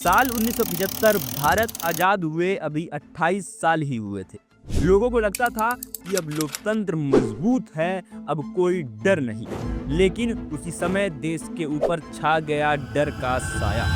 साल 1975 भारत आजाद हुए अभी 28 साल ही हुए थे। लोगों को लगता था कि अब लोकतंत्र मजबूत है, अब कोई डर नहीं। लेकिन उसी समय देश के ऊपर छा गया डर का साया।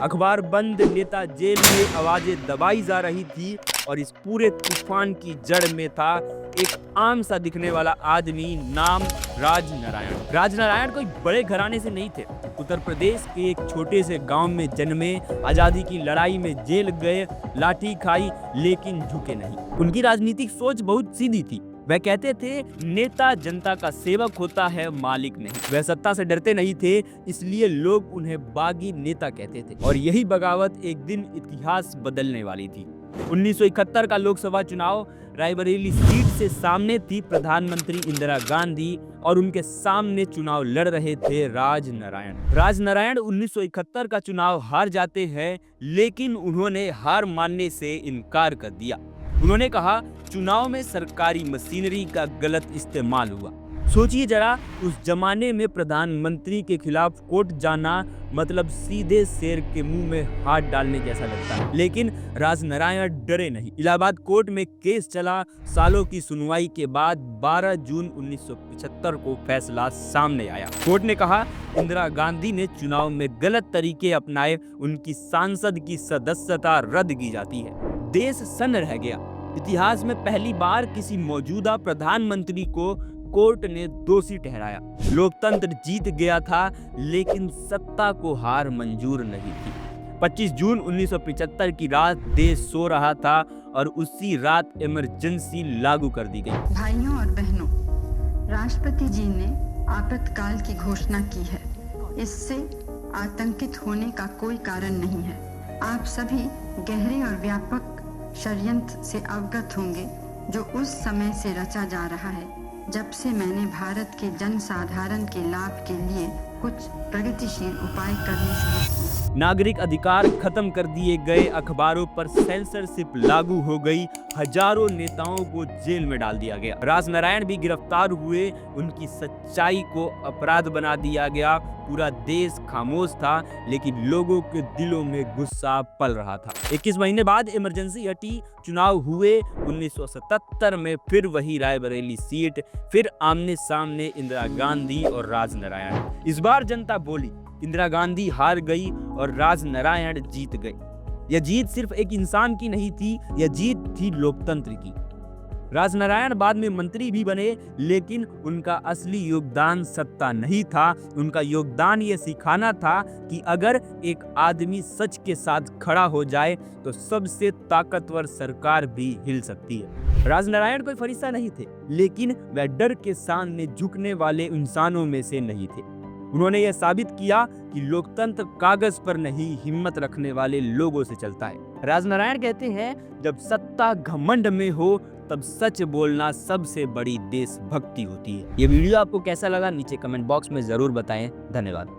अखबार बंद, नेता जेल में, आवाजें दबाई जा रही थी और इस पूरे तूफान की जड़ में था एक आम सा दिखने वाला आदमी, नाम राजनारायण। राजनारायण कोई बड़े घराने से नहीं थे। उत्तर प्रदेश के एक छोटे से गांव में जन्मे, आजादी की लड़ाई में जेल गए, लाठी खाई, लेकिन झुके नहीं। उनकी राजनीतिक सोच बहुत सीधी थी। वह कहते थे नेता जनता का सेवक होता है, मालिक नहीं। वह सत्ता से डरते नहीं थे, इसलिए लोग उन्हें बागी नेता कहते थे। और यही बगावत एक दिन इतिहास बदलने वाली थी। 1971 का लोकसभा चुनाव, रायबरेली सीट से सामने थी प्रधानमंत्री इंदिरा गांधी और उनके सामने चुनाव लड़ रहे थे राजनारायण। राजनारायण 1971 का चुनाव हार जाते हैं, लेकिन उन्होंने हार मानने से इनकार कर दिया। उन्होंने कहा चुनाव में सरकारी मशीनरी का गलत इस्तेमाल हुआ। सोचिए जरा, उस जमाने में प्रधानमंत्री के खिलाफ कोर्ट जाना मतलब सीधे शेर के मुंह में हाथ डालने जैसा लगता है। लेकिन राजनारायण डरे नहीं। इलाहाबाद कोर्ट में केस चला। सालों की सुनवाई के बाद 12 जून 1975 को फैसला सामने आया। कोर्ट ने कहा इंदिरा गांधी ने चुनाव में गलत तरीके अपनाए, उनकी सांसद की सदस्यता रद्द की जाती है। देश सन्न रह गया। इतिहास में पहली बार किसी मौजूदा प्रधानमंत्री को कोर्ट ने दोषी ठहराया। लोकतंत्र जीत गया था, लेकिन सत्ता को हार मंजूर नहीं थी। 25 जून 1975 की रात देश सो रहा था और उसी रात इमरजेंसी लागू कर दी गई। भाइयों और बहनों, राष्ट्रपति जी ने आपातकाल की घोषणा की है। इससे आतंकित होने का कोई कारण नहीं है। आप सभी गहरे और व्यापक षड्यंत्र से अवगत होंगे जो उस समय से रचा जा रहा है, जब से मैंने भारत के जनसाधारण के लाभ के लिए कुछ प्रगतिशील उपाय करने शुरू किए। नागरिक अधिकार खत्म कर दिए गए, अखबारों पर सेंसरशिप लागू हो गई, हजारों नेताओं को जेल में डाल दिया गया। राजनारायण भी गिरफ्तार हुए, उनकी सच्चाई को अपराध बना दिया गया। पूरा देश खामोश था, लेकिन लोगों के दिलों में गुस्सा पल रहा था। 21 महीने बाद इमरजेंसी हटी, चुनाव हुए। 1977 में फिर वही रायबरेली सीट, फिर आमने सामने इंदिरा गांधी और राजनारायण। इस बार जनता बोली, इंदिरा गांधी हार गई और राजनारायण जीत गए। यह जीत सिर्फ एक इंसान की नहीं थी, यह जीत थी लोकतंत्र की। राजनारायण बाद में मंत्री भी बने, लेकिन उनका असली योगदान सत्ता नहीं था। उनका योगदान ये सिखाना था कि अगर एक आदमी सच के साथ खड़ा हो जाए तो सबसे ताकतवर सरकार भी हिल सकती है। राजनारायण कोई फरिश्ता नहीं थे, लेकिन वह डर के सामने झुकने वाले इंसानों में से नहीं थे। उन्होंने यह साबित किया कि लोकतंत्र कागज पर नहीं, हिम्मत रखने वाले लोगों से चलता है। राजनारायण कहते हैं जब सत्ता घमंड में हो तब सच बोलना सबसे बड़ी देशभक्ति होती है। ये वीडियो आपको कैसा लगा नीचे कमेंट बॉक्स में जरूर बताएं। धन्यवाद।